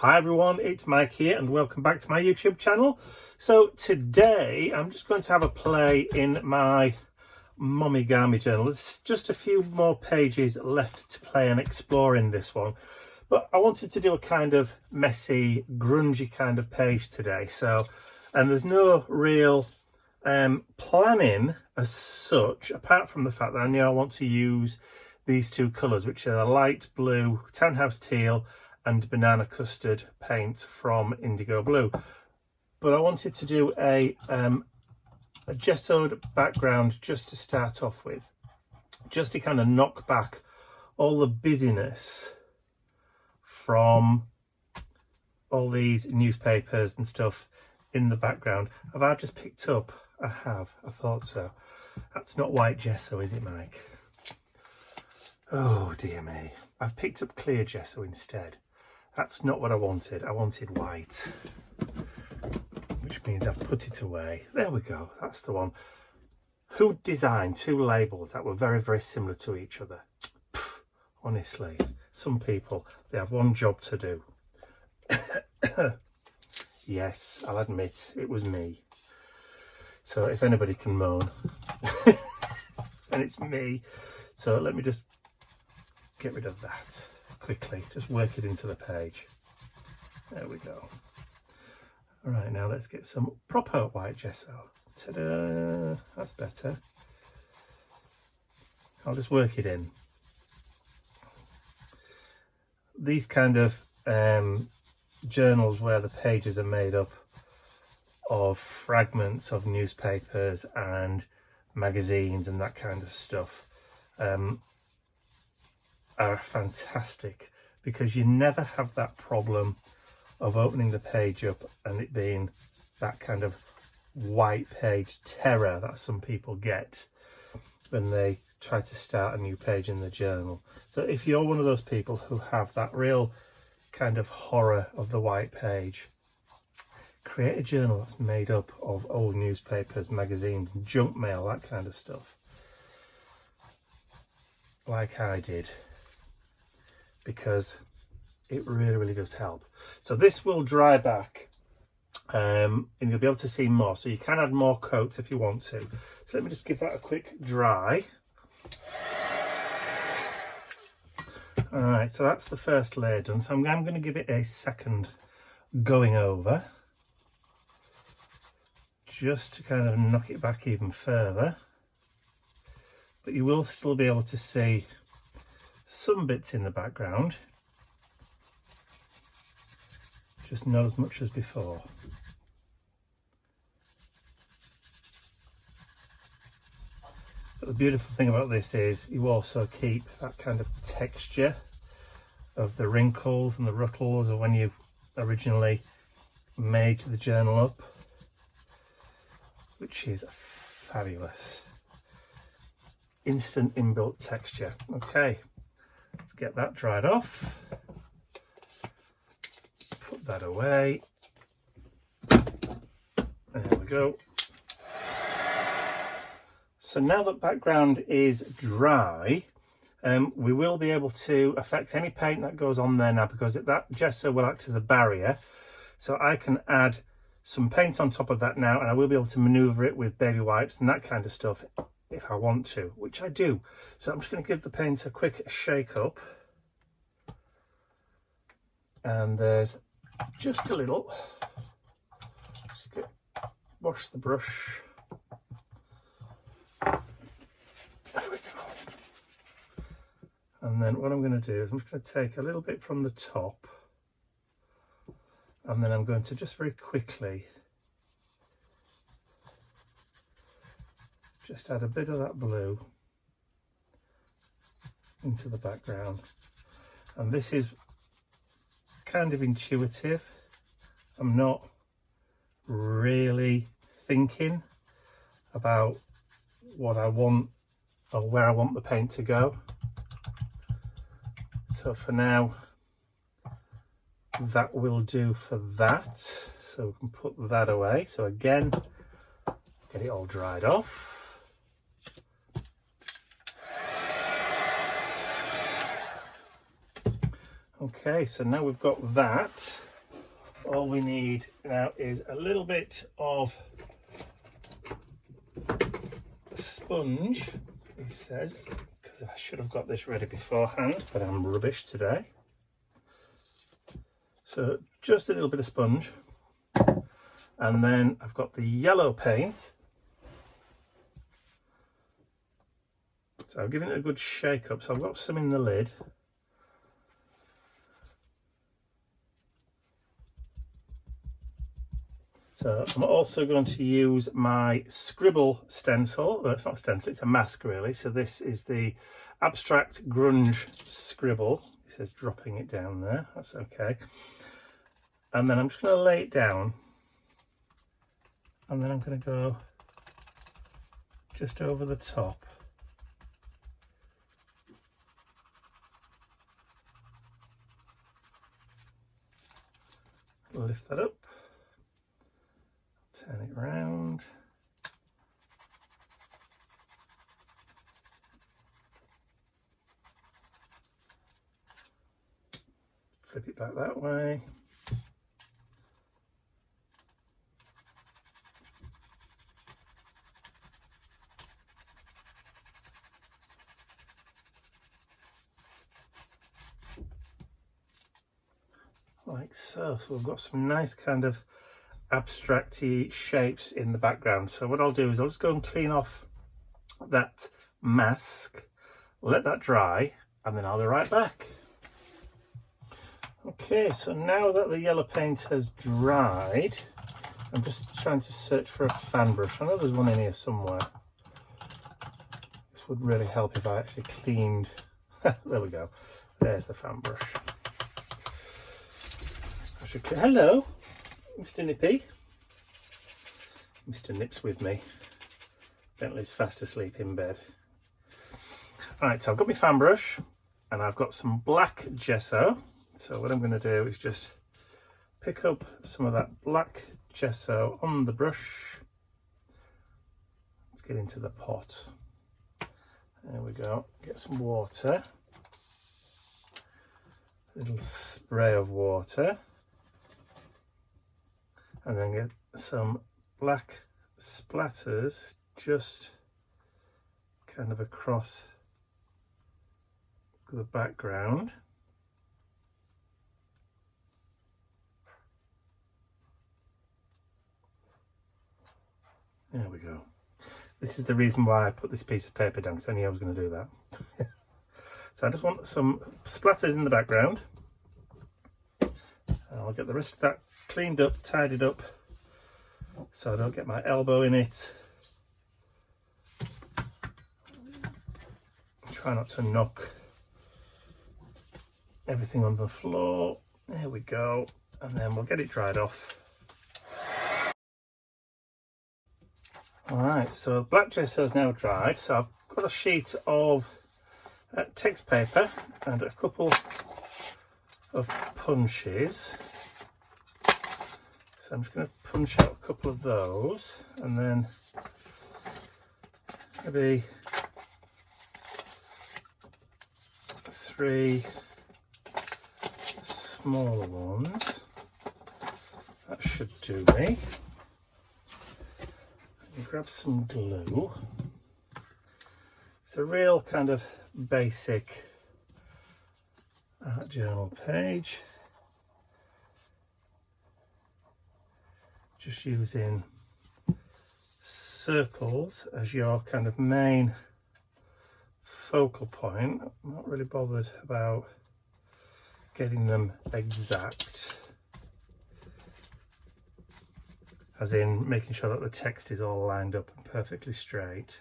Hi everyone, it's Mike here and welcome back to my YouTube channel. So today I'm just going to have a play in my Momigami journal. There's just a few more pages left to play and explore in this one. But I wanted to do a kind of messy, grungy kind of page today. And there's no real planning as such, apart from the fact that I know I want to use these two colours, which are a light blue townhouse teal and banana custard paint from Indigo Blue. But I wanted to do a gessoed background just to start off with, just to kind of knock back all the busyness from all these newspapers and stuff in the background. Have I just picked up? I have, I thought so. That's not white gesso, is it, Mike? Oh dear me, I've picked up clear gesso instead. That's not what I wanted. I wanted white, which means I've put it away. There we go, that's the one. Who designed two labels that were very, very similar to each other? Pff, honestly, some people, they have one job to do. Yes, I'll admit, it was me. So if anybody can moan, and it's me. So let me just get rid of that quickly, just work it into the page. There we go. All right, now let's get some proper white gesso. Ta-da, that's better. I'll just work it in. These kind of journals where the pages are made up of fragments of newspapers and magazines and that kind of stuff are fantastic, because you never have that problem of opening the page up and it being that kind of white page terror that some people get when they try to start a new page in the journal. So if you're one of those people who have that real kind of horror of the white page, create a journal that's made up of old newspapers, magazines, junk mail, that kind of stuff, like I did, because it really, really does help. So this will dry back and you'll be able to see more. So you can add more coats if you want to. So let me just give that a quick dry. All right, so that's the first layer done. So I'm going to give it a second going over, just to kind of knock it back even further. But you will still be able to see some bits in the background, just not as much as before. But the beautiful thing about this is you also keep that kind of texture of the wrinkles and the ruttles of when you originally made the journal up, which is fabulous. Instant inbuilt texture. Okay, let's get that dried off. Put that away. There we go. So now that background is dry, we will be able to affect any paint that goes on there now, because that gesso will act as a barrier. So I can add some paint on top of that now, and I will be able to maneuver it with baby wipes and that kind of stuff if I want to, which I do. So I'm just going to give the paint a quick shake up. And there's just a little, just wash the brush. There we go. And then what I'm going to do is I'm just going to take a little bit from the top, and then I'm going to just very quickly just add a bit of that blue into the background. And this is kind of intuitive. I'm not really thinking about what I want or where I want the paint to go. So for now, that will do for that. So we can put that away. So again, get it all dried off. Okay, so now we've got that. all we need now is a little bit of sponge, he said, because I should have got this ready beforehand, but I'm rubbish today. So just a little bit of sponge, and then I've got the yellow paint. So I've given it a good shake up, so I've got some in the lid. So I'm also going to use my scribble stencil. Well, it's not a stencil, it's a mask really. So this is the Abstract Grunge Scribble. It says dropping it down there, that's okay. And then I'm just going to lay it down. And then I'm going to go just over the top. Lift that up. Turn it round. Flip it back that way. Like so. So we've got some nice kind of abstract-y shapes in the background. So what I'll do is I'll just go and clean off that mask, let that dry, and then I'll be right back. Okay, so now that the yellow paint has dried, I'm just trying to search for a fan brush. I know there's one in here somewhere. This would really help if I actually cleaned. There we go. There's the fan brush. Hello, Mr. Nippy. Mr. Nip's with me. Bentley's fast asleep in bed. Right, so I've got my fan brush and I've got some black gesso. So what I'm going to do is just pick up some of that black gesso on the brush. Let's get into the pot. There we go. Get some water. A little spray of water. And then get some black splatters just kind of across the background. There we go. This is the reason why I put this piece of paper down, because I knew I was going to do that. So I just want some splatters in the background. And I'll get the rest of that cleaned up, tidied up, so I don't get my elbow in it. Try not to knock everything on the floor. There we go. And then we'll get it dried off. Alright, so black gesso is now dried. So I've got a sheet of text paper and a couple of punches. So I'm just going to punch out a couple of those, and then maybe 3 smaller ones. That should do me. And grab some glue. It's a real kind of basic art journal page. Just using circles as your kind of main focal point. I'm not really bothered about getting them exact, as in making sure that the text is all lined up and perfectly straight.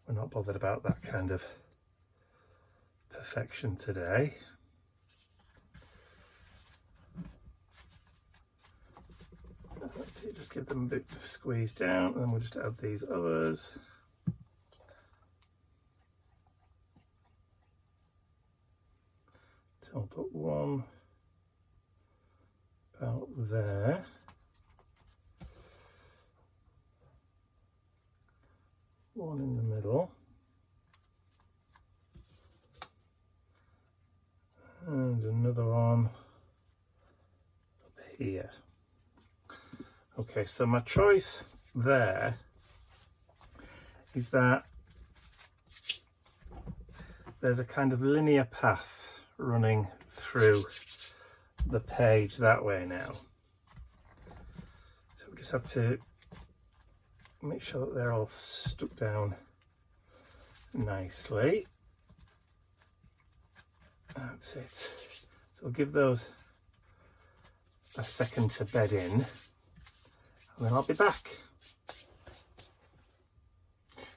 We're not bothered about that kind of perfection today. Let's see, just give them a bit of squeeze down, and then we'll just add these others. So I'll put one about there. One in the middle. And another one Okay, so my choice there is that there's a kind of linear path running through the page that way now. So we just have to make sure that they're all stuck down nicely. That's it. So we'll give those a second to bed in, and then I'll be back.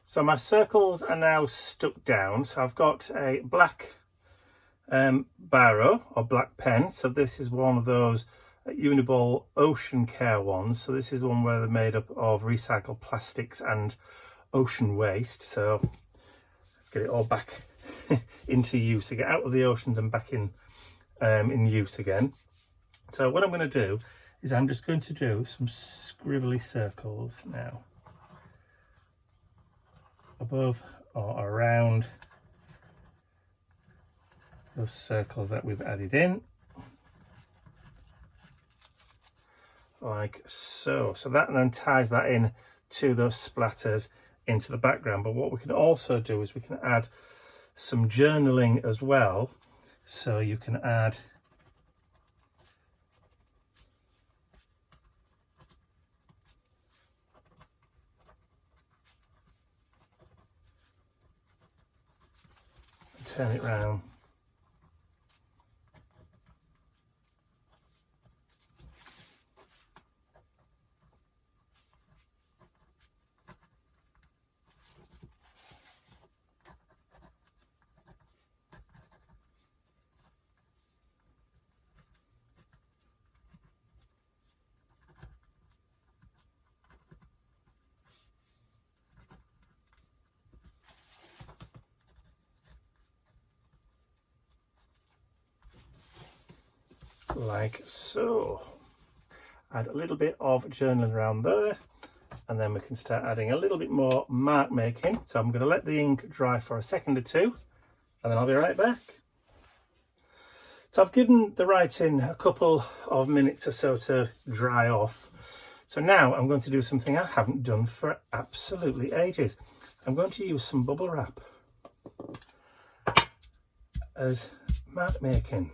So my circles are now stuck down. So I've got a black biro or black pen. So this is one of those Uniball Ocean Care ones. So this is one where they're made up of recycled plastics and ocean waste. So let's get it all back into use to get out of the oceans and back in use again. So what I'm going to do is I'm just going to do some scribbly circles now, above or around those circles that we've added in, like so. So that then ties that in to those splatters into the background. But what we can also do is we can add some journaling as well. So you can add turn it round. Like so. Add a little bit of journaling around there, and then we can start adding a little bit more mark making. So I'm going to let the ink dry for a second or two, and then I'll be right back. So I've given the writing a couple of minutes or so to dry off. So now I'm going to do something I haven't done for absolutely ages. I'm going to use some bubble wrap as mark making.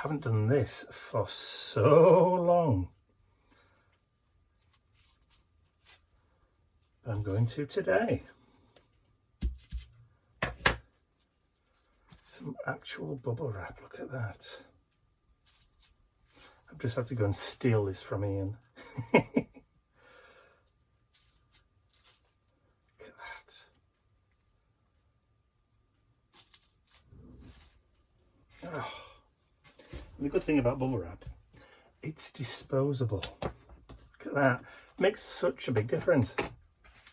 Haven't done this for so long, but I'm going to today. Some actual bubble wrap, look at that. I've just had to go and steal this from Ian. Look at that. Oh. And the good thing about bubble wrap, it's disposable. Look at that. Makes such a big difference.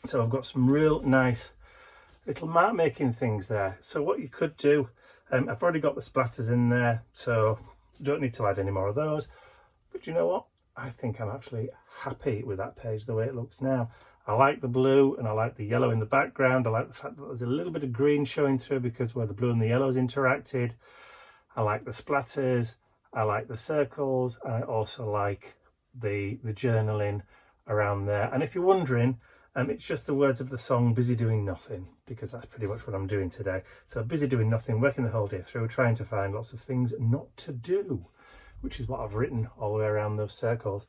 So I've got some real nice little mark making things there. So what you could do, I've already got the splatters in there, so you don't need to add any more of those. But you know what? I think I'm actually happy with that page the way it looks now. I like the blue and I like the yellow in the background. I like the fact that there's a little bit of green showing through because where the blue and the yellow's interacted. I like the splatters. I like the circles, and I also like the journaling around there. And if you're wondering, it's just the words of the song Busy Doing Nothing, because that's pretty much what I'm doing today. So busy doing nothing, working the whole day through, trying to find lots of things not to do, which is what I've written all the way around those circles.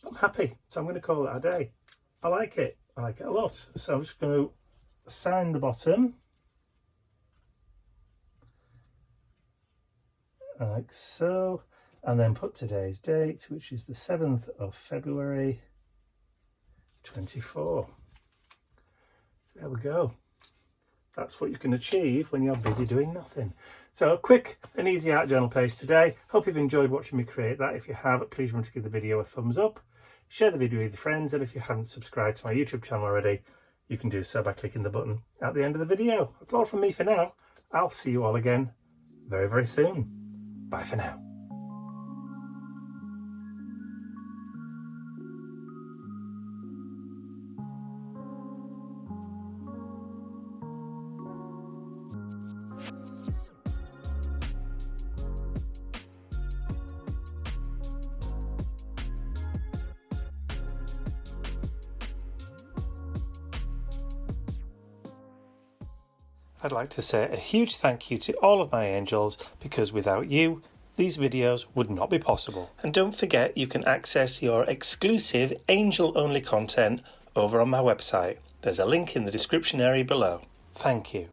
I'm happy, so I'm going to call it a day. I like it a lot. So I'm just going to sign the bottom. Like so, and then put today's date, which is the 7th of February 24. So there we go. That's what you can achieve when you're busy doing nothing. So a quick and easy art journal page today. Hope you've enjoyed watching me create that. If you have, please remember to give the video a thumbs up, share the video with your friends, and if you haven't subscribed to my YouTube channel already, you can do so by clicking the button at the end of the video. That's all from me for now. I'll see you all again very, very soon. Bye for now. I'd like to say a huge thank you to all of my angels, because without you, these videos would not be possible. And don't forget, you can access your exclusive angel-only content over on my website. There's a link in the description area below. Thank you.